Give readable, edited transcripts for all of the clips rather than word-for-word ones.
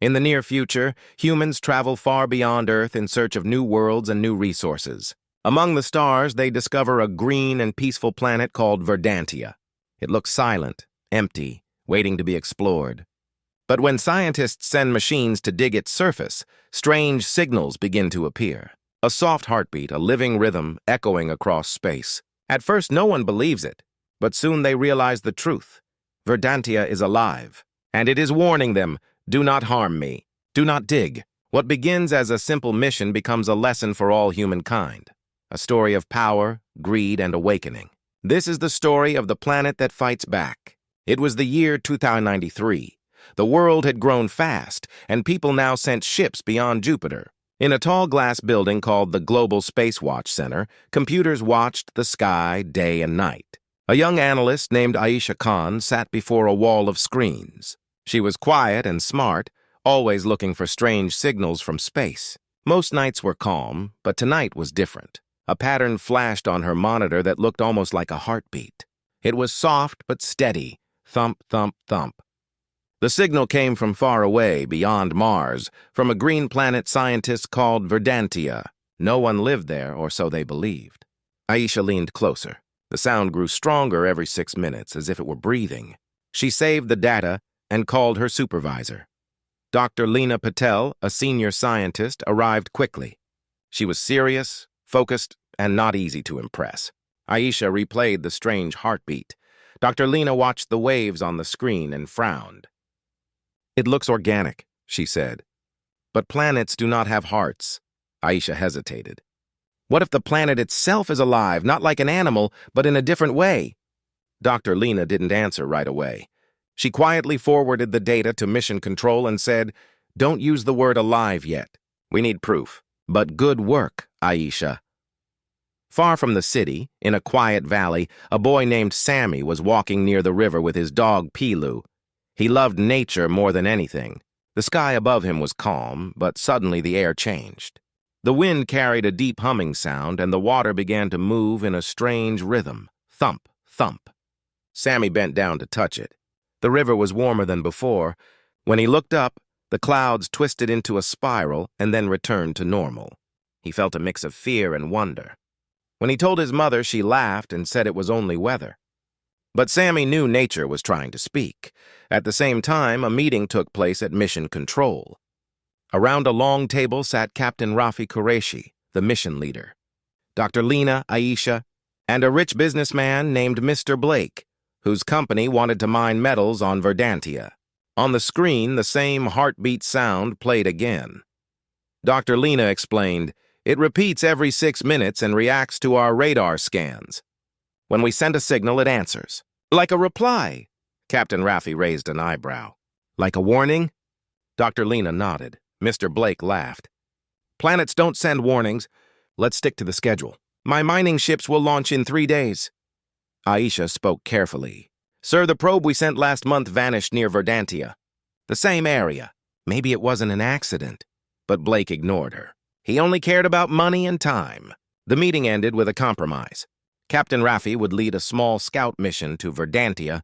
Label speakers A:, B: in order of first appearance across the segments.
A: In the near future, humans travel far beyond Earth in search of new worlds and new resources. Among the stars, they discover a green and peaceful planet called Verdantia. It looks silent, empty, waiting to be explored. But when scientists send machines to dig its surface, strange signals begin to appear. A soft heartbeat, a living rhythm echoing across space. At first, no one believes it, but soon they realize the truth. Verdantia is alive, and it is warning them, do not harm me, do not dig. What begins as a simple mission becomes a lesson for all humankind. A story of power, greed, and awakening. This is the story of the planet that fights back. It was the year 2093. The world had grown fast, and people now sent ships beyond Jupiter. In a tall glass building called the Global Space Watch Center, computers watched the sky day and night. A young analyst named Aisha Khan sat before a wall of screens. She was quiet and smart, always looking for strange signals from space. Most nights were calm, but tonight was different. A pattern flashed on her monitor that looked almost like a heartbeat. It was soft but steady, thump, thump, thump. The signal came from far away, beyond Mars, from a green planet scientists called Verdantia. No one lived there, or so they believed. Aisha leaned closer. The sound grew stronger every 6 minutes, as if it were breathing. She saved the data and called her supervisor. Dr. Lena Patel, a senior scientist, arrived quickly. She was serious, focused, and not easy to impress. Aisha replayed the strange heartbeat. Dr. Lena watched the waves on the screen and frowned. It looks organic, she said. But planets do not have hearts. Aisha hesitated. What if the planet itself is alive, not like an animal, but in a different way? Dr. Lena didn't answer right away. She quietly forwarded the data to Mission Control and said, "Don't use the word alive yet. We need proof. But good work, Aisha." Far from the city, in a quiet valley, a boy named Sammy was walking near the river with his dog Pilu. He loved nature more than anything. The sky above him was calm, but suddenly the air changed. The wind carried a deep humming sound, and the water began to move in a strange rhythm. Thump, thump. Sammy bent down to touch it. The river was warmer than before. When he looked up, the clouds twisted into a spiral and then returned to normal. He felt a mix of fear and wonder. When he told his mother, she laughed and said it was only weather. But Sammy knew nature was trying to speak. At the same time, a meeting took place at Mission Control. Around a long table sat Captain Rafi Qureshi, the mission leader, Dr. Lena, Aisha, and a rich businessman named Mr. Blake, whose company wanted to mine metals on Verdantia. On the screen, the same heartbeat sound played again. Dr. Lena explained, "It repeats every 6 minutes and reacts to our radar scans. When we send a signal, it answers. Like a reply." Captain Rafi raised an eyebrow. "Like a warning?" Dr. Lena nodded. Mr. Blake laughed. "Planets don't send warnings. Let's stick to the schedule. My mining ships will launch in 3 days." Aisha spoke carefully. "Sir, the probe we sent last month vanished near Verdantia. The same area. Maybe it wasn't an accident." But Blake ignored her. He only cared about money and time. The meeting ended with a compromise. Captain Rafi would lead a small scout mission to Verdantia,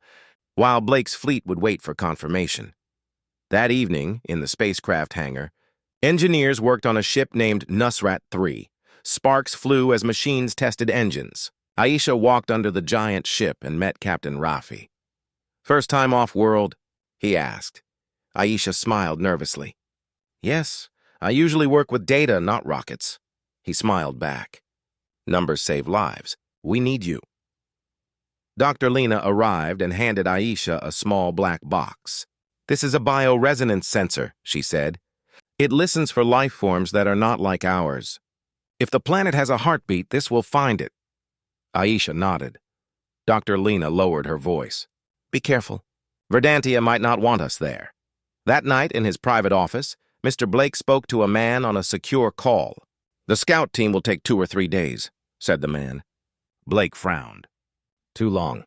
A: while Blake's fleet would wait for confirmation. That evening, in the spacecraft hangar, engineers worked on a ship named Nusrat 3. Sparks flew as machines tested engines. Aisha walked under the giant ship and met Captain Rafi. "First time off-world?" he asked. Aisha smiled nervously. "Yes, I usually work with data, not rockets." He smiled back. "Numbers save lives. We need you." Dr. Lena arrived and handed Aisha a small black box. "This is a bioresonance sensor," she said. "It listens for life forms that are not like ours. If the planet has a heartbeat, this will find it." Aisha nodded. Dr. Lena lowered her voice. "Be careful. Verdantia might not want us there." That night, in his private office, Mr. Blake spoke to a man on a secure call. "The scout team will take 2 or 3 days," said the man. Blake frowned. "Too long.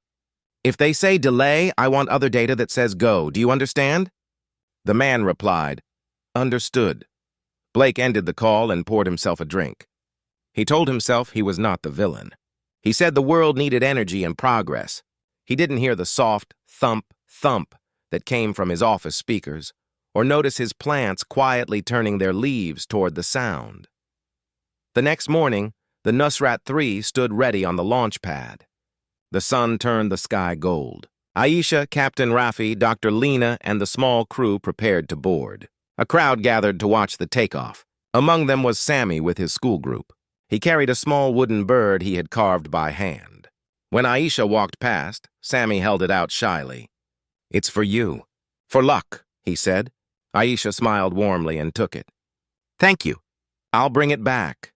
A: If they say delay, I want other data that says go. Do you understand?" The man replied, "Understood." Blake ended the call and poured himself a drink. He told himself he was not the villain. He said the world needed energy and progress. He didn't hear the soft thump, thump that came from his office speakers, or notice his plants quietly turning their leaves toward the sound. The next morning, the Nusrat 3 stood ready on the launch pad. The sun turned the sky gold. Aisha, Captain Rafi, Dr. Lena, and the small crew prepared to board. A crowd gathered to watch the takeoff. Among them was Sammy with his school group. He carried a small wooden bird he had carved by hand. When Aisha walked past, Sammy held it out shyly. "It's for you. For luck," he said. Aisha smiled warmly and took it. "Thank you. I'll bring it back."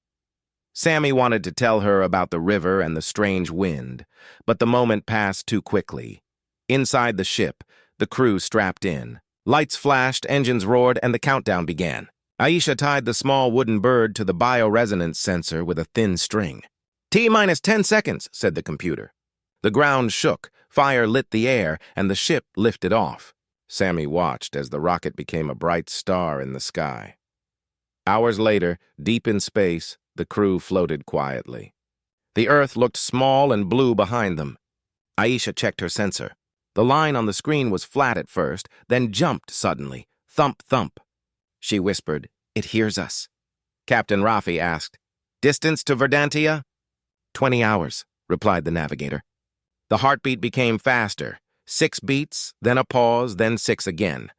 A: Sammy wanted to tell her about the river and the strange wind, but the moment passed too quickly. Inside the ship, the crew strapped in. Lights flashed, engines roared, and the countdown began. Aisha tied the small wooden bird to the bioresonance sensor with a thin string. "T-minus 10 seconds, said the computer. The ground shook, fire lit the air, and the ship lifted off. Sammy watched as the rocket became a bright star in the sky. Hours later, deep in space, the crew floated quietly. The Earth looked small and blue behind them. Aisha checked her sensor. The line on the screen was flat at first, then jumped suddenly. Thump, thump. She whispered, "It hears us." Captain Rafi asked, "Distance to Verdantia?" 20 hours, replied the navigator. The heartbeat became faster. 6 beats, then a pause, then 6 again.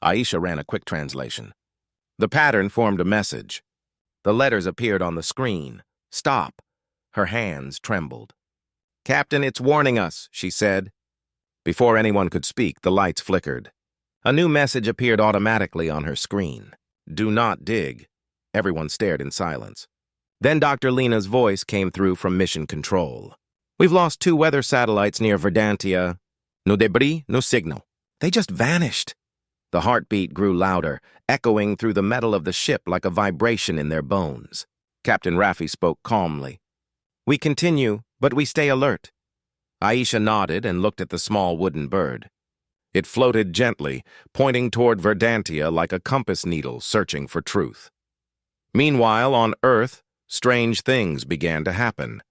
A: Aisha ran a quick translation. The pattern formed a message. The letters appeared on the screen. Stop. Her hands trembled. "Captain, it's warning us," she said. Before anyone could speak, the lights flickered. A new message appeared automatically on her screen. "Do not dig." Everyone stared in silence. Then Dr. Lena's voice came through from Mission Control. "We've lost 2 weather satellites near Verdantia. No debris, no signal. They just vanished." The heartbeat grew louder, echoing through the metal of the ship like a vibration in their bones. Captain Rafi spoke calmly. "We continue, but we stay alert." Aisha nodded and looked at the small wooden bird. It floated gently, pointing toward Verdantia like a compass needle searching for truth. Meanwhile, on Earth, strange things began to happen.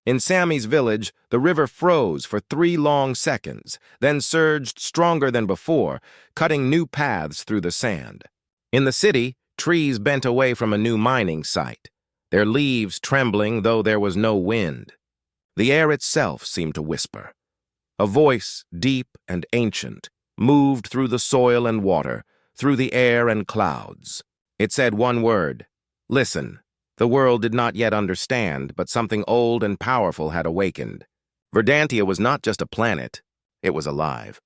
A: In Sammy's village, the river froze for 3 long seconds, then surged stronger than before, cutting new paths through the sand. In the city, trees bent away from a new mining site, their leaves trembling though there was no wind. The air itself seemed to whisper. A voice, deep and ancient, moved through the soil and water, through the air and clouds. It said one word, "Listen." The world did not yet understand, but something old and powerful had awakened. Verdantia was not just a planet, it was alive.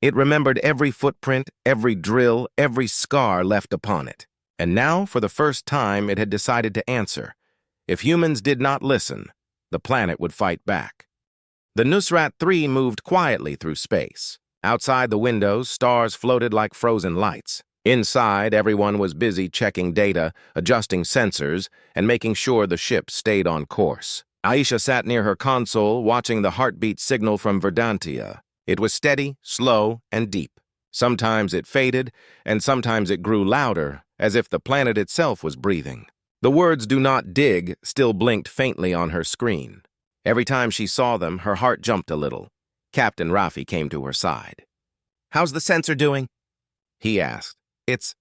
A: It remembered every footprint, every drill, every scar left upon it. And now, for the first time, it had decided to answer. If humans did not listen, the planet would fight back. The Nusrat 3 moved quietly through space. Outside the windows, stars floated like frozen lights. Inside, everyone was busy checking data, adjusting sensors, and making sure the ship stayed on course. Aisha sat near her console, watching the heartbeat signal from Verdantia. It was steady, slow, and deep. Sometimes it faded, and sometimes it grew louder, as if the planet itself was breathing. The words "do not dig" still blinked faintly on her screen. Every time she saw them, her heart jumped a little. Captain Rafi came to her side. "How's the sensor doing?" he asked. "It's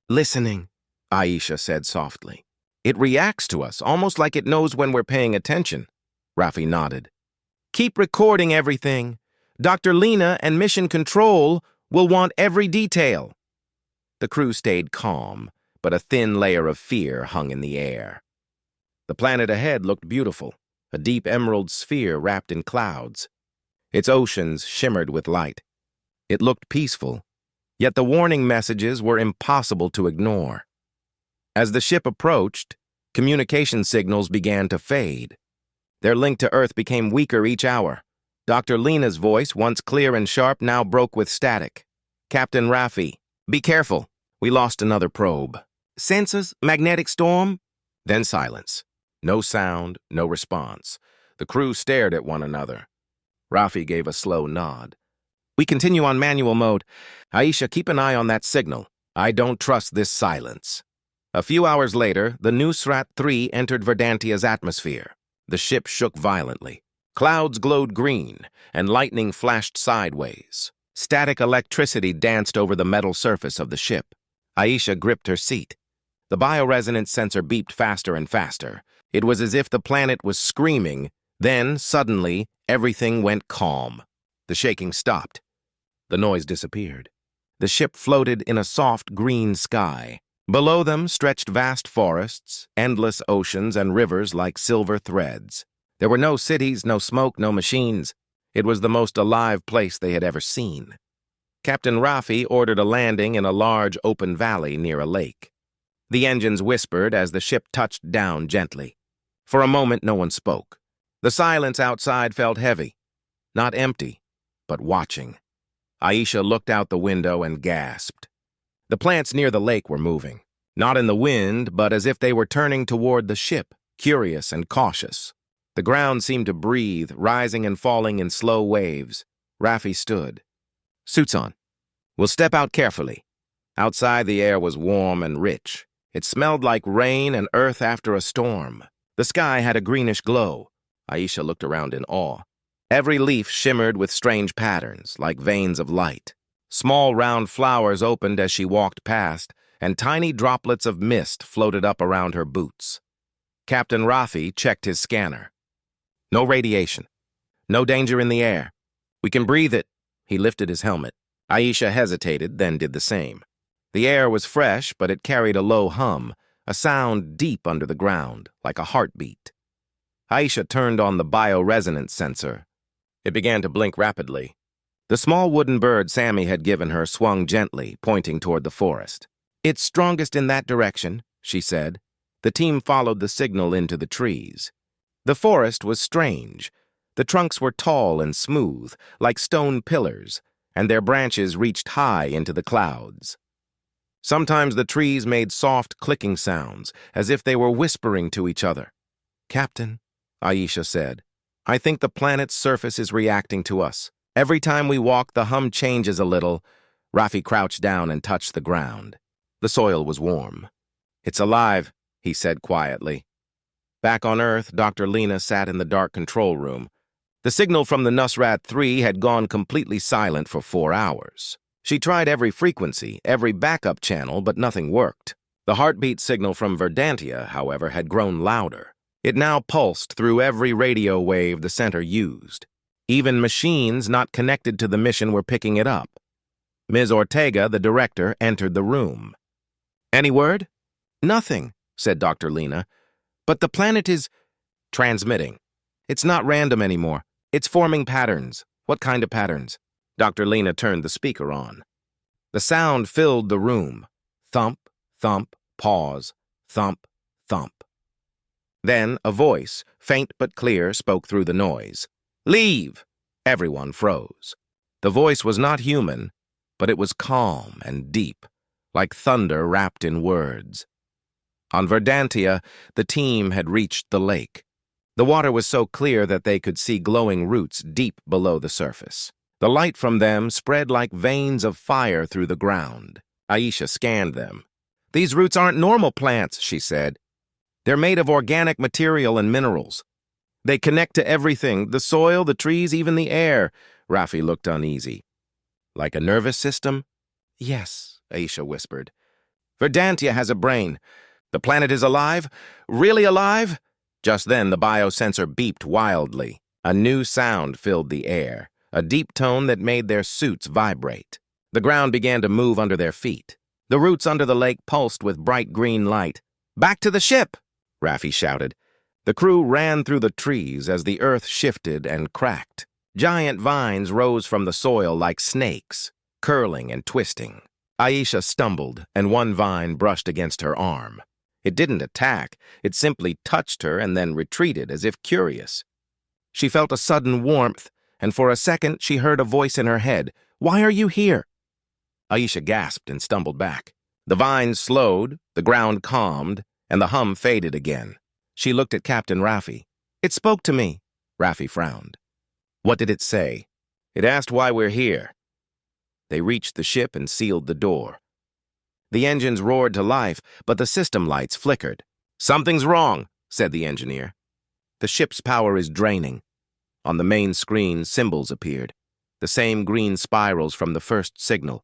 A: listening," Aisha said softly. "It reacts to us, almost like it knows when we're paying attention." Rafi nodded. "Keep recording everything. Dr. Lena and Mission Control will want every detail." The crew stayed calm, but a thin layer of fear hung in the air. The planet ahead looked beautiful, a deep emerald sphere wrapped in clouds. Its oceans shimmered with light. It looked peaceful, yet the warning messages were impossible to ignore. As the ship approached, communication signals began to fade. Their link to Earth became weaker each hour. Dr. Lena's voice, once clear and sharp, now broke with static. "Captain Rafi, be careful. We lost another probe." "Sensors, magnetic storm?" Then silence. No sound, no response. The crew stared at one another. Rafi gave a slow nod. "We continue on manual mode. Aisha, keep an eye on that signal. I don't trust this silence." A few hours later, the Nusrat 3 entered Verdantia's atmosphere. The ship shook violently. Clouds glowed green, and lightning flashed sideways. Static electricity danced over the metal surface of the ship. Aisha gripped her seat. The bioresonance sensor beeped faster and faster. It was as if the planet was screaming. Then, suddenly, everything went calm. The shaking stopped. The noise disappeared. The ship floated in a soft green sky. Below them stretched vast forests, endless oceans, and rivers like silver threads. There were no cities, no smoke, no machines. It was the most alive place they had ever seen. Captain Rafi ordered a landing in a large open valley near a lake. The engines whispered as the ship touched down gently. For a moment, no one spoke. The silence outside felt heavy. Not empty, but watching. Aisha looked out the window and gasped. The plants near the lake were moving. Not in the wind, but as if they were turning toward the ship, curious and cautious. The ground seemed to breathe, rising and falling in slow waves. Rafi stood. "Suits on. We'll step out carefully." Outside, the air was warm and rich. It smelled like rain and earth after a storm. The sky had a greenish glow. Aisha looked around in awe. Every leaf shimmered with strange patterns, like veins of light. Small round flowers opened as she walked past, and tiny droplets of mist floated up around her boots. Captain Rafi checked his scanner. "No radiation. No danger in the air. We can breathe it." He lifted his helmet. Aisha hesitated, then did the same. The air was fresh, but it carried a low hum, a sound deep under the ground, like a heartbeat. Aisha turned on the bioresonance sensor. It began to blink rapidly. The small wooden bird Sammy had given her swung gently, pointing toward the forest. "It's strongest in that direction," she said. The team followed the signal into the trees. The forest was strange. The trunks were tall and smooth, like stone pillars, and their branches reached high into the clouds. Sometimes the trees made soft clicking sounds, as if they were whispering to each other. "Captain," Aisha said, "I think the planet's surface is reacting to us. Every time we walk, the hum changes a little." Rafi crouched down and touched the ground. The soil was warm. "It's alive," he said quietly. Back on Earth, Dr. Lena sat in the dark control room. The signal from the Nusrat 3 had gone completely silent for 4 hours. She tried every frequency, every backup channel, but nothing worked. The heartbeat signal from Verdantia, however, had grown louder. It now pulsed through every radio wave the center used. Even machines not connected to the mission were picking it up. Ms. Ortega, the director, entered the room. "Any word?" "Nothing," said Dr. Lena. "But the planet is transmitting. It's not random anymore. It's forming patterns." "What kind of patterns?" Dr. Lena turned the speaker on. The sound filled the room. Thump, thump, pause, thump, thump. Then a voice, faint but clear, spoke through the noise. "Leave!" Everyone froze. The voice was not human, but it was calm and deep, like thunder wrapped in words. On Verdantia, the team had reached the lake. The water was so clear that they could see glowing roots deep below the surface. The light from them spread like veins of fire through the ground. Aisha scanned them. "These roots aren't normal plants," she said. "They're made of organic material and minerals. They connect to everything, the soil, the trees, even the air." Rafi looked uneasy. "Like a nervous system?" "Yes," Aisha whispered. "Verdantia has a brain. The planet is alive? Really alive?" Just then, the biosensor beeped wildly. A new sound filled the air, a deep tone that made their suits vibrate. The ground began to move under their feet. The roots under the lake pulsed with bright green light. "Back to the ship!" Rafi shouted. The crew ran through the trees as the earth shifted and cracked. Giant vines rose from the soil like snakes, curling and twisting. Aisha stumbled, and one vine brushed against her arm. It didn't attack. It simply touched her and then retreated, as if curious. She felt a sudden warmth, and for a second she heard a voice in her head. "Why are you here?" Aisha gasped and stumbled back. The vines slowed, the ground calmed, and the hum faded again. She looked at Captain Rafi. "It spoke to me." Rafi frowned. "What did it say?" "It asked why we're here." They reached the ship and sealed the door. The engines roared to life, but the system lights flickered. "Something's wrong," said the engineer. "The ship's power is draining." On the main screen, symbols appeared. the same green spirals from the first signal.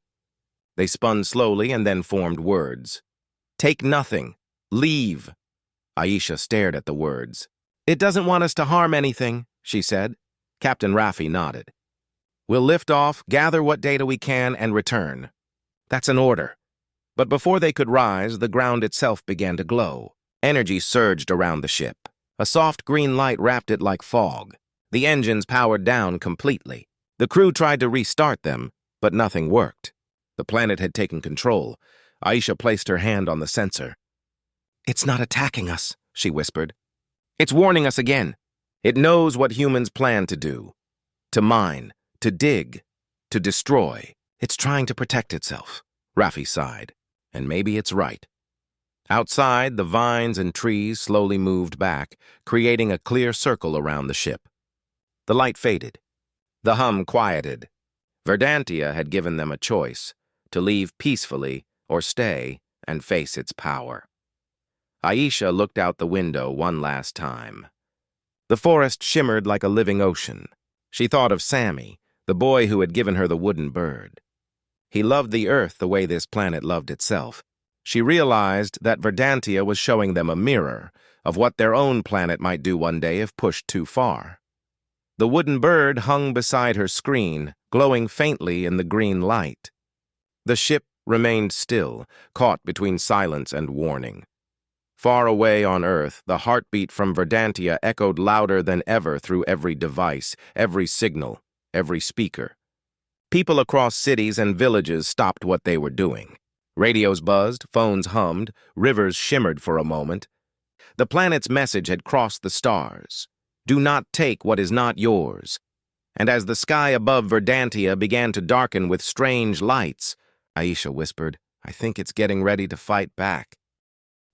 A: They spun slowly and then formed words. Take nothing. Leave. Aisha stared at the words. It doesn't want us to harm anything, she said. Captain Raffi nodded. We'll lift off, gather what data we can, and return. That's an order. But before they could rise, the ground itself began to glow. Energy surged around the ship. A soft green light wrapped it like fog. The engines powered down completely. The crew tried to restart them, but nothing worked. The planet had taken control. Aisha placed her hand on the sensor. It's not attacking us, she whispered. It's warning us again. It knows what humans plan to do. To mine, to dig, to destroy. It's trying to protect itself. Raffi sighed. And maybe it's right. Outside, the vines and trees slowly moved back, creating a clear circle around the ship. The light faded. The hum quieted. Verdantia had given them a choice, to leave peacefully or stay and face its power. Aisha looked out the window one last time. The forest shimmered like a living ocean. She thought of Sammy, the boy who had given her the wooden bird. He loved the earth the way this planet loved itself. She realized that Verdantia was showing them a mirror of what their own planet might do one day if pushed too far. The wooden bird hung beside her screen, glowing faintly in the green light. The ship remained still, caught between silence and warning. Far away on Earth, the heartbeat from Verdantia echoed louder than ever through every device, every signal, every speaker. People across cities and villages stopped what they were doing. Radios buzzed, phones hummed, rivers shimmered for a moment. The planet's message had crossed the stars. Do not take what is not yours. And as the sky above Verdantia began to darken with strange lights, Aisha whispered, I think it's getting ready to fight back.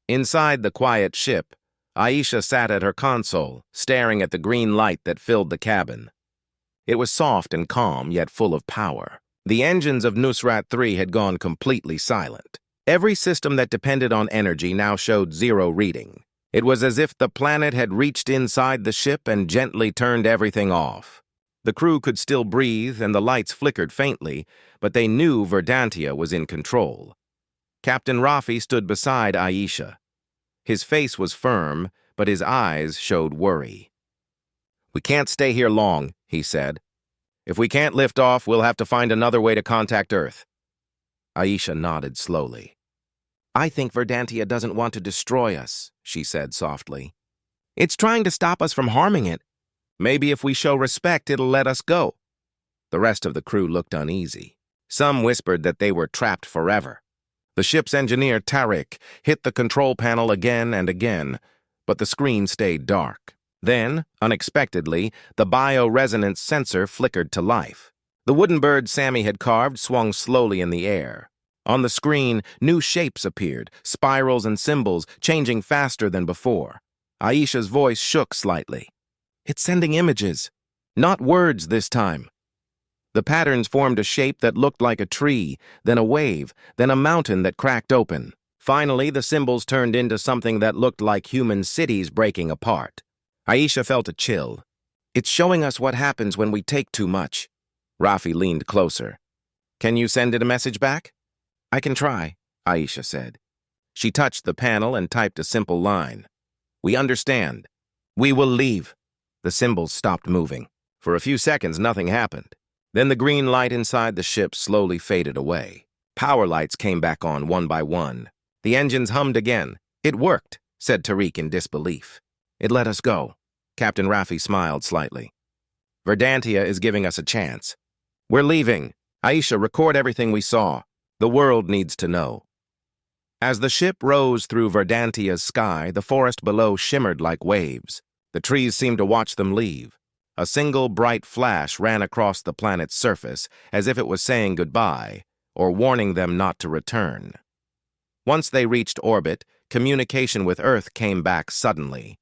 A: Inside the quiet ship, Aisha sat at her console, staring at the green light that filled the cabin. It was soft and calm, yet full of power. The engines of Nusrat 3 had gone completely silent. Every system that depended on energy now showed zero reading. It was as if the planet had reached inside the ship and gently turned everything off. The crew could still breathe and the lights flickered faintly, but they knew Verdantia was in control. Captain Raffi stood beside Aisha. His face was firm, but his eyes showed worry. We can't stay here long, he said. If we can't lift off, we'll have to find another way to contact Earth. Aisha nodded slowly. I think Verdantia doesn't want to destroy us, she said softly. It's trying to stop us from harming it. Maybe if we show respect, it'll let us go. The rest of the crew looked uneasy. Some whispered that they were trapped forever. The ship's engineer, Tariq, hit the control panel again and again, but the screen stayed dark. Then, unexpectedly, the bioresonance sensor flickered to life. The wooden bird Sammy had carved swung slowly in the air. On the screen, new shapes appeared, spirals and symbols, changing faster than before. Aisha's voice shook slightly. It's sending images, not words this time. The patterns formed a shape that looked like a tree, then a wave, then a mountain that cracked open. Finally, the symbols turned into something that looked like human cities breaking apart. Aisha felt a chill. It's showing us what happens when we take too much. Raffi leaned closer. Can you send it a message back? I can try, Aisha said. She touched the panel and typed a simple line. We understand. We will leave. The symbols stopped moving. For a few seconds, nothing happened. Then the green light inside the ship slowly faded away. Power lights came back on one by one. The engines hummed again. It worked, said Tariq in disbelief. It let us go. Captain Raffi smiled slightly. Verdantia is giving us a chance. We're leaving. Aisha, record everything we saw. The world needs to know. As the ship rose through Verdantia's sky, the forest below shimmered like waves. The trees seemed to watch them leave. A single bright flash ran across the planet's surface, as if it was saying goodbye, or warning them not to return. Once they reached orbit, communication with Earth came back suddenly.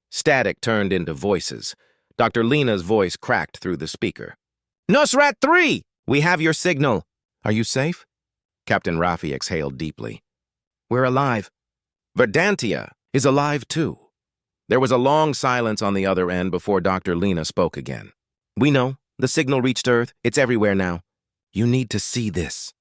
A: Static turned into voices. Dr. Lena's voice cracked through the speaker. Nusrat 3! We have your signal. Are you safe? Captain Raffi exhaled deeply. We're alive. Verdantia is alive too. There was a long silence on the other end before Dr. Lena spoke again. We know, The signal reached Earth. It's everywhere now. You need to see this.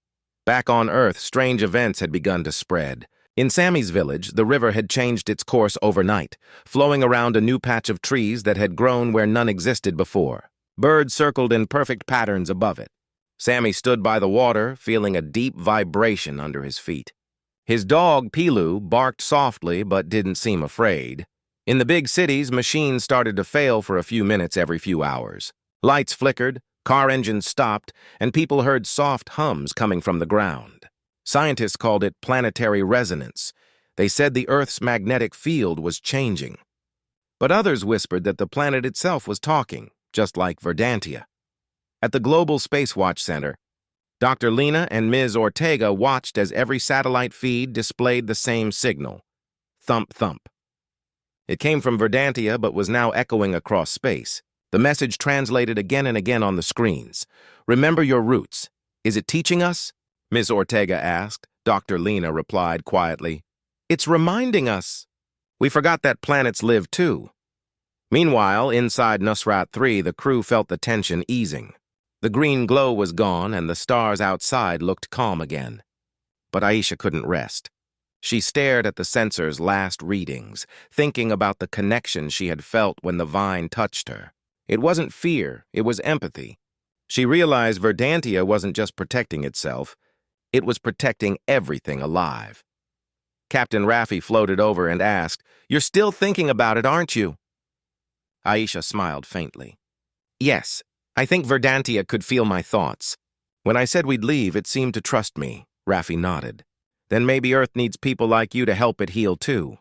A: Back on Earth, strange events had begun to spread. In Sammy's village, the river had changed its course overnight, flowing around a new patch of trees that had grown where none existed before. Birds circled in perfect patterns above it. Sammy stood by the water, feeling a deep vibration under his feet. His dog, Pilu, barked softly but didn't seem afraid. In the big cities, machines started to fail for a few minutes every few hours. Lights flickered, car engines stopped, and people heard soft hums coming from the ground. Scientists called it planetary resonance. They said the Earth's magnetic field was changing. But others whispered that the planet itself was talking, just like Verdantia. At the Global Space Watch Center, Dr. Lena and Ms. Ortega watched as every satellite feed displayed the same signal. Thump, thump. It came from Verdantia but was now echoing across space. The message translated again and again on the screens. Remember your roots. Is it teaching us? Ms. Ortega asked. Dr. Lena replied quietly. It's reminding us. We forgot that planets live too. Meanwhile, inside Nusrat 3, the crew felt the tension easing. The green glow was gone and the stars outside looked calm again. But Aisha couldn't rest. She stared at the sensor's last readings, thinking about the connection she had felt when the vine touched her. It wasn't fear, it was empathy. She realized Verdantia wasn't just protecting itself, it was protecting everything alive. Captain Raffi floated over and asked, "You're still thinking about it, aren't you?" Aisha smiled faintly. "Yes, I think Verdantia could feel my thoughts. When I said we'd leave, it seemed to trust me," Raffi nodded. "Then maybe Earth needs people like you to help it heal too."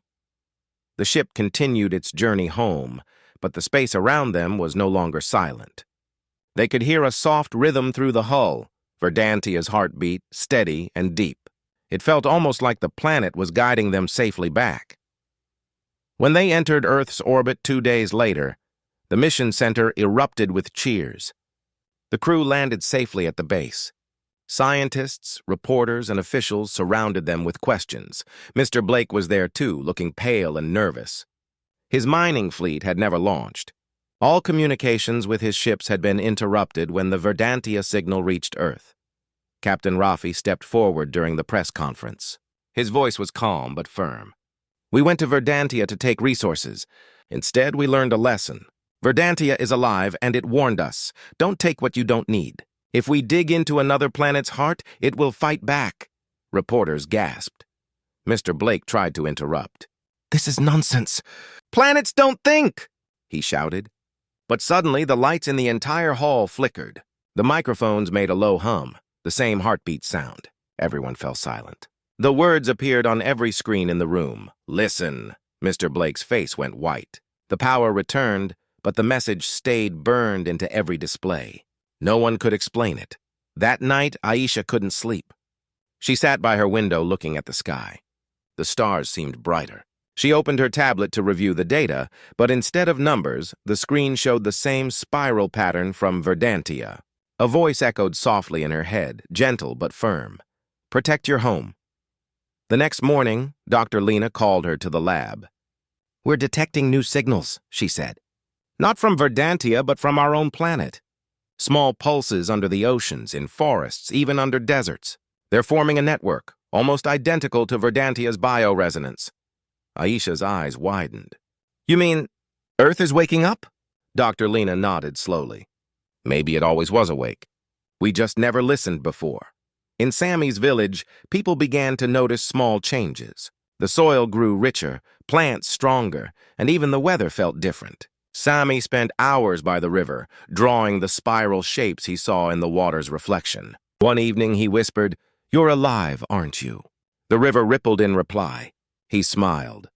A: The ship continued its journey home, but the space around them was no longer silent. They could hear a soft rhythm through the hull, Verdantia's heartbeat, steady and deep. It felt almost like the planet was guiding them safely back. When they entered Earth's orbit 2 days later, the mission center erupted with cheers. The crew landed safely at the base. Scientists, reporters, and officials surrounded them with questions. Mr. Blake was there too, looking pale and nervous. His mining fleet had never launched. All communications with his ships had been interrupted when the Verdantia signal reached Earth. Captain Raffi stepped forward during the press conference. His voice was calm but firm. "We went to Verdantia to take resources. Instead, we learned a lesson. Verdantia is alive, and it warned us. Don't take what you don't need. If we dig into another planet's heart, it will fight back." Reporters gasped. Mr. Blake tried to interrupt. "This is nonsense. Planets don't think!" he shouted. But suddenly, the lights in the entire hall flickered. The microphones made a low hum, the same heartbeat sound. Everyone fell silent. The words appeared on every screen in the room. "Listen." Mr. Blake's face went white. The power returned, but the message stayed burned into every display. No one could explain it. That night, Aisha couldn't sleep. She sat by her window looking at the sky. The stars seemed brighter. She opened her tablet to review the data, but instead of numbers, the screen showed the same spiral pattern from Verdantia. A voice echoed softly in her head, gentle but firm. "Protect your home." The next morning, Dr. Lena called her to the lab. "We're detecting new signals," she said. "Not from Verdantia, but from our own planet. Small pulses under the oceans, in forests, even under deserts. They're forming a network, almost identical to Verdantia's bioresonance." Aisha's eyes widened. "You mean Earth is waking up?" Dr. Lena nodded slowly. "Maybe it always was awake. We just never listened before." In Sammy's village, people began to notice small changes. The soil grew richer, plants stronger, and even the weather felt different. Sammy spent hours by the river, drawing the spiral shapes he saw in the water's reflection. One evening he whispered, "You're alive, aren't you?" The river rippled in reply. He smiled.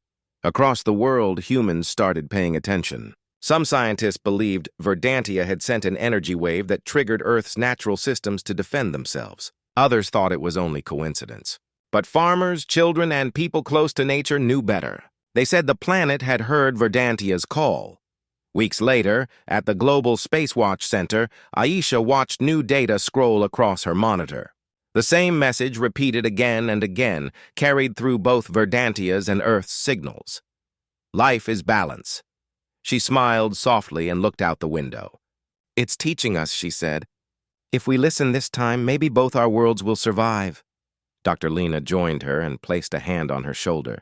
A: Across the world, humans started paying attention. Some scientists believed Verdantia had sent an energy wave that triggered Earth's natural systems to defend themselves. Others thought it was only coincidence. But farmers, children, and people close to nature knew better. They said the planet had heard Verdantia's call. Weeks later, at the Global Space Watch Center, Aisha watched new data scroll across her monitor. The same message, repeated again and again, carried through both Verdantia's and Earth's signals. "Life is balance." She smiled softly and looked out the window. It's teaching us, she said. If we listen this time, maybe both our worlds will survive. Dr. Lena joined her and placed a hand on her shoulder.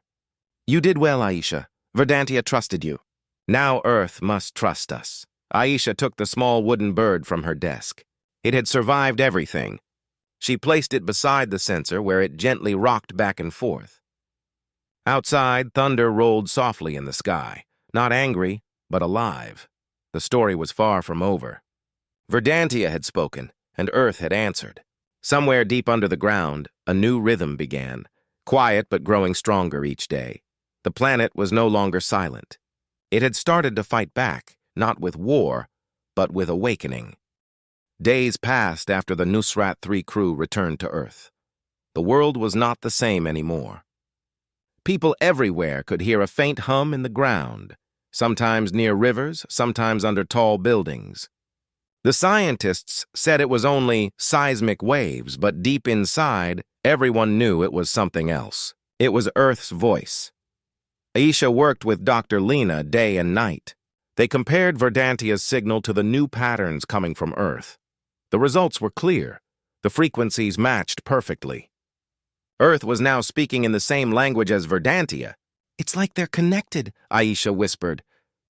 A: You did well, Aisha. Verdantia trusted you. Now Earth must trust us. Aisha took the small wooden bird from her desk. It had survived everything. She placed it beside the sensor where it gently rocked back and forth. Outside, thunder rolled softly in the sky, not angry, but alive. The story was far from over. Verdantia had spoken, and Earth had answered. Somewhere deep under the ground, a new rhythm began, quiet but growing stronger each day. The planet was no longer silent. It had started to fight back, not with war, but with awakening. Days passed after the Nusrat 3 crew returned to Earth. The world was not the same anymore. People everywhere could hear a faint hum in the ground, sometimes near rivers, sometimes under tall buildings. The scientists said it was only seismic waves, but deep inside, everyone knew it was something else. It was Earth's voice. Aisha worked with Dr. Lena day and night. They compared Verdantia's signal to the new patterns coming from Earth. The results were clear. The frequencies matched perfectly. Earth was now speaking in the same language as Verdantia. It's like they're connected, Aisha whispered.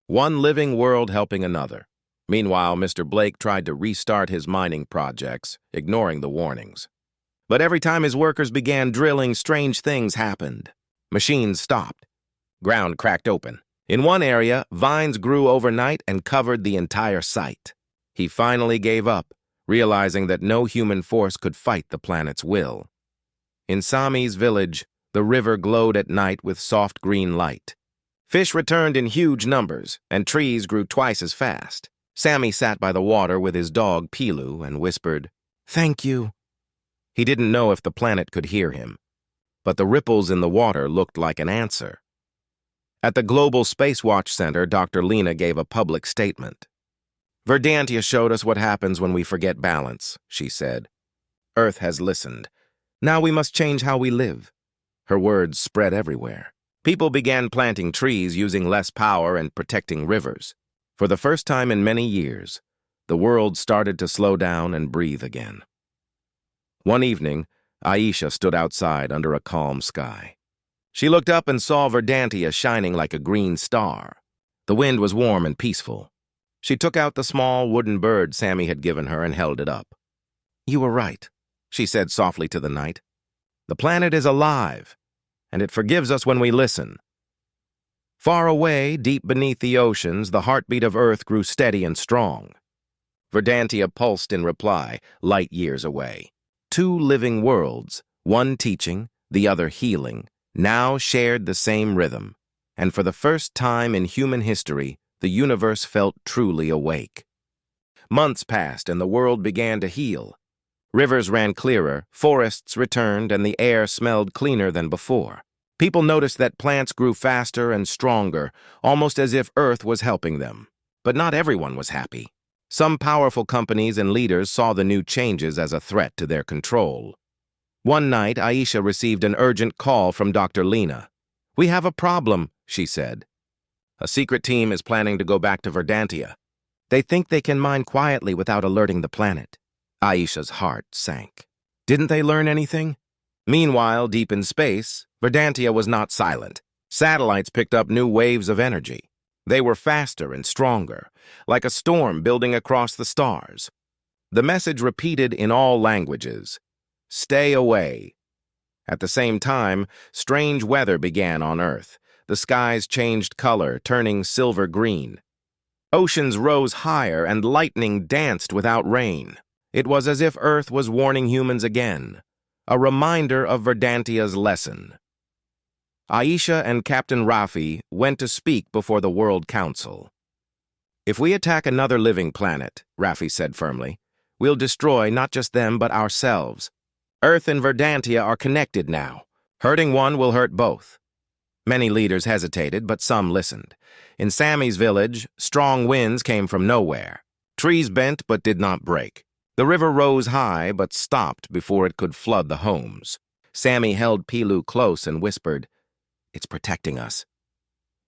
A: One living world helping another. Meanwhile, Mr. Blake tried to restart his mining projects, ignoring the warnings. But every time his workers began drilling, strange things happened. Machines stopped. Ground cracked open. In one area, vines grew overnight and covered the entire site. He finally gave up, realizing that no human force could fight the planet's will. In Sami's village, the river glowed at night with soft green light. Fish returned in huge numbers, and trees grew twice as fast. Sami sat by the water with his dog Pilu and whispered, "Thank you." He didn't know if the planet could hear him, but the ripples in the water looked like an answer. At the Global Space Watch Center, Dr. Lena gave a public statement. Verdantia showed us what happens when we forget balance, she said. Earth has listened. Now we must change how we live. Her words spread everywhere. People began planting trees using less power and protecting rivers. For the first time in many years, the world started to slow down and breathe again. One evening, Aisha stood outside under a calm sky. She looked up and saw Verdantia shining like a green star. The wind was warm and peaceful. She took out the small wooden bird Sami had given her and held it up. You were right, she said softly to the night. The planet is alive, and it forgives us when we listen. Far away, deep beneath the oceans, the heartbeat of Earth grew steady and strong. Verdantia pulsed in reply, light years away. Two living worlds, one teaching, the other healing, now shared the same rhythm, and for the first time in human history, the universe felt truly awake. Months passed and the world began to heal. Rivers ran clearer, forests returned, and the air smelled cleaner than before. People noticed that plants grew faster and stronger, almost as if Earth was helping them. But not everyone was happy. Some powerful companies and leaders saw the new changes as a threat to their control. One night, Aisha received an urgent call from Dr. Lena. We have a problem, she said. A secret team is planning to go back to Verdantia. They think they can mine quietly without alerting the planet. Aisha's heart sank. Didn't they learn anything? Meanwhile, deep in space, Verdantia was not silent. Satellites picked up new waves of energy. They were faster and stronger, like a storm building across the stars. The message repeated in all languages. Stay away. At the same time, strange weather began on Earth. The skies changed color, turning silver-green. Oceans rose higher and lightning danced without rain. It was as if Earth was warning humans again, a reminder of Verdantia's lesson. Aisha and Captain Rafi went to speak before the World Council. If we attack another living planet, Rafi said firmly, we'll destroy not just them but ourselves. Earth and Verdantia are connected now. Hurting one will hurt both. Many leaders hesitated, but some listened. In Sami's village, strong winds came from nowhere. Trees bent but did not break. The river rose high but stopped before it could flood the homes. Sami held Pilu close and whispered, It's protecting us.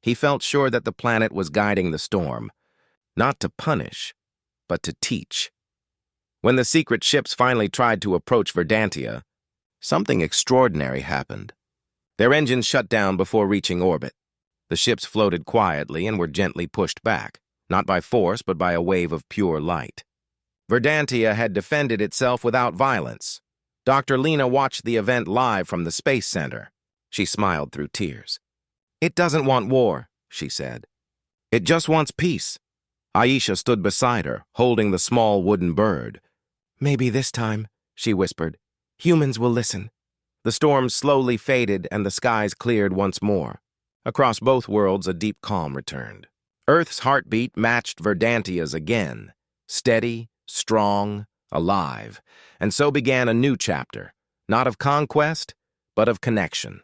A: He felt sure that the planet was guiding the storm, not to punish, but to teach. When the secret ships finally tried to approach Verdantia, something extraordinary happened. Their engines shut down before reaching orbit. The ships floated quietly and were gently pushed back, not by force but by a wave of pure light. Verdantia had defended itself without violence. Dr. Lena watched the event live from the Space Center. She smiled through tears. "It doesn't want war," she said. "It just wants peace." Aisha stood beside her, holding the small wooden bird. "Maybe this time," she whispered, "humans will listen." The storm slowly faded and the skies cleared once more. Across both worlds, a deep calm returned. Earth's heartbeat matched Verdantia's again, steady, strong, alive, and so began a new chapter, not of conquest, but of connection.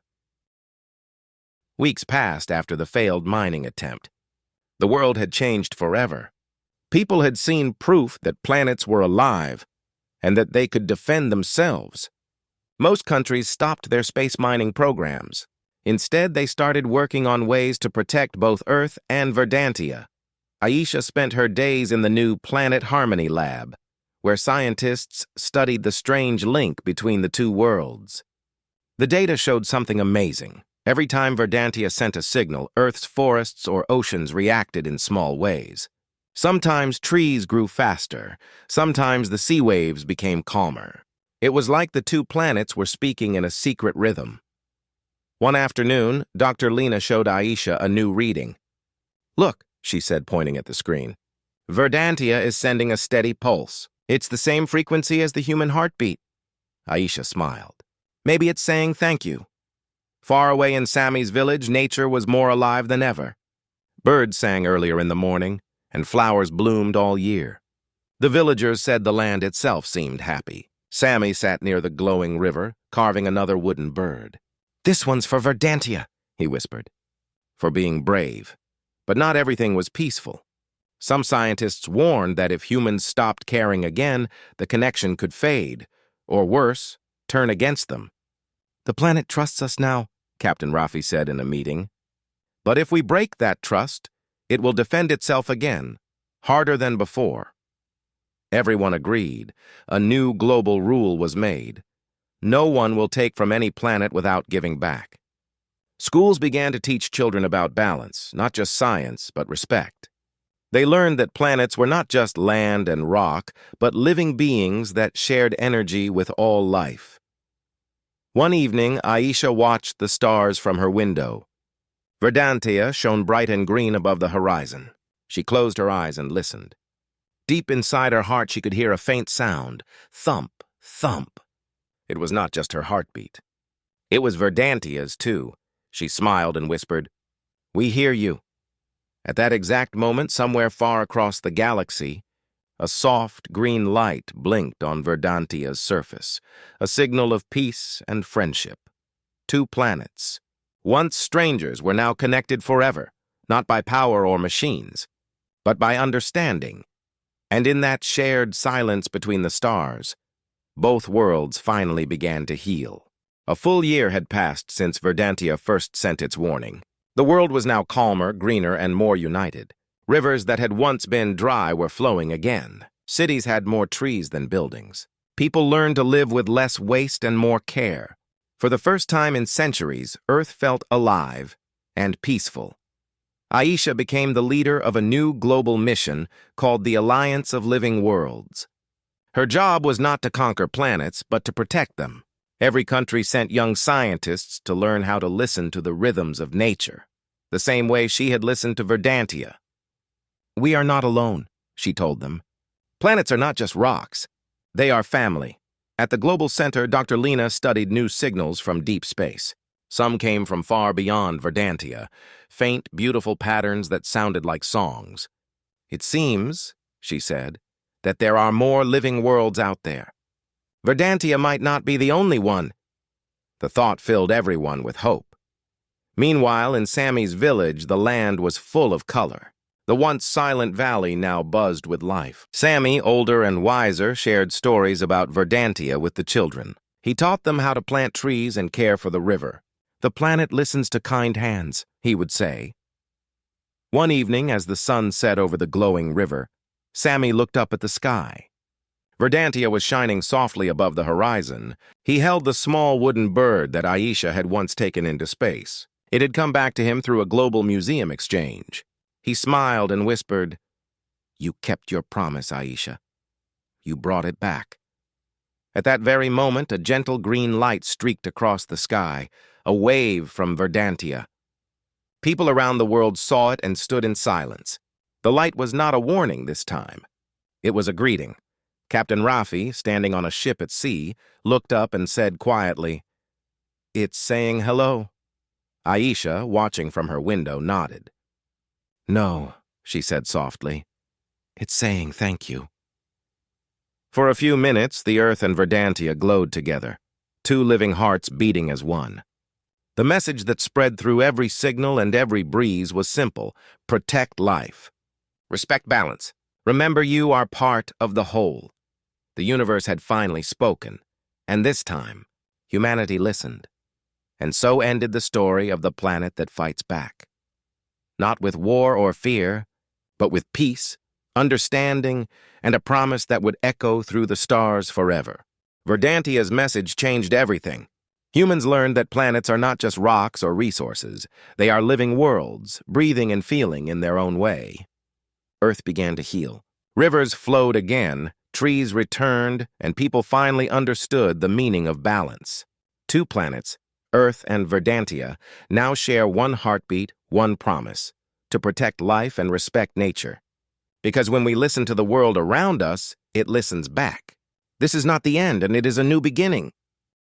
A: Weeks passed after the failed mining attempt. The world had changed forever. People had seen proof that planets were alive and that they could defend themselves. Most countries stopped their space mining programs. Instead, they started working on ways to protect both Earth and Verdantia. Aisha spent her days in the new Planet Harmony Lab, where scientists studied the strange link between the two worlds. The data showed something amazing. Every time Verdantia sent a signal, Earth's forests or oceans reacted in small ways. Sometimes trees grew faster, sometimes the sea waves became calmer. It was like the two planets were speaking in a secret rhythm. One afternoon, Dr. Lena showed Aisha a new reading. "Look," she said, pointing at the screen. "Verdantia is sending a steady pulse. It's the same frequency as the human heartbeat." Aisha smiled. "Maybe it's saying thank you." Far away in Sammy's village, nature was more alive than ever. Birds sang earlier in the morning, and flowers bloomed all year. The villagers said the land itself seemed happy. Sammy sat near the glowing river, carving another wooden bird. "This one's for Verdantia," he whispered. For being brave. But not everything was peaceful. Some scientists warned that if humans stopped caring again, the connection could fade, or worse, turn against them. "The planet trusts us now," Captain Rafi said in a meeting. "But if we break that trust, it will defend itself again, harder than before." Everyone agreed. A new global rule was made. No one will take from any planet without giving back. Schools began to teach children about balance, not just science, but respect. They learned that planets were not just land and rock, but living beings that shared energy with all life. One evening, Aisha watched the stars from her window. Verdantia shone bright and green above the horizon. She closed her eyes and listened. Deep inside her heart, she could hear a faint sound. Thump, thump. It was not just her heartbeat. It was Verdantia's, too. She smiled and whispered, "We hear you." At that exact moment, somewhere far across the galaxy, a soft green light blinked on Verdantia's surface, a signal of peace and friendship. Two planets, once strangers, were now connected forever, not by power or machines, but by understanding. And in that shared silence between the stars, both worlds finally began to heal. A full year had passed since Verdantia first sent its warning. The world was now calmer, greener, and more united. Rivers that had once been dry were flowing again. Cities had more trees than buildings. People learned to live with less waste and more care. For the first time in centuries, Earth felt alive and peaceful. Aisha became the leader of a new global mission called the Alliance of Living Worlds. Her job was not to conquer planets, but to protect them. Every country sent young scientists to learn how to listen to the rhythms of nature, the same way she had listened to Verdantia. "We are not alone," she told them. "Planets are not just rocks. They are family." At the Global Center, Dr. Lena studied new signals from deep space. Some came from far beyond Verdantia, faint, beautiful patterns that sounded like songs. "It seems," she said, "that there are more living worlds out there. Verdantia might not be the only one." The thought filled everyone with hope. Meanwhile, in Sammy's village, the land was full of color. The once silent valley now buzzed with life. Sammy, older and wiser, shared stories about Verdantia with the children. He taught them how to plant trees and care for the river. "The planet listens to kind hands," he would say. One evening, as the sun set over the glowing river, Sammy looked up at the sky. Verdantia was shining softly above the horizon. He held the small wooden bird that Aisha had once taken into space. It had come back to him through a global museum exchange. He smiled and whispered, "You kept your promise, Aisha. You brought it back." At that very moment, a gentle green light streaked across the sky, a wave from Verdantia. People around the world saw it and stood in silence. The light was not a warning this time. It was a greeting. Captain Rafi, standing on a ship at sea, looked up and said quietly, "It's saying hello." Aisha, watching from her window, nodded. "No," she said softly. "It's saying thank you." For a few minutes, the Earth and Verdantia glowed together, two living hearts beating as one. The message that spread through every signal and every breeze was simple: protect life. Respect balance. Remember you are part of the whole. The universe had finally spoken, and this time, humanity listened. And so ended the story of the planet that fights back. Not with war or fear, but with peace, understanding, and a promise that would echo through the stars forever. Verdantia's message changed everything. Humans learned that planets are not just rocks or resources. They are living worlds, breathing and feeling in their own way. Earth began to heal. Rivers flowed again, trees returned, and people finally understood the meaning of balance. Two planets, Earth and Verdantia, now share one heartbeat, one promise: to protect life and respect nature. Because when we listen to the world around us, it listens back. This is not the end, and it is a new beginning.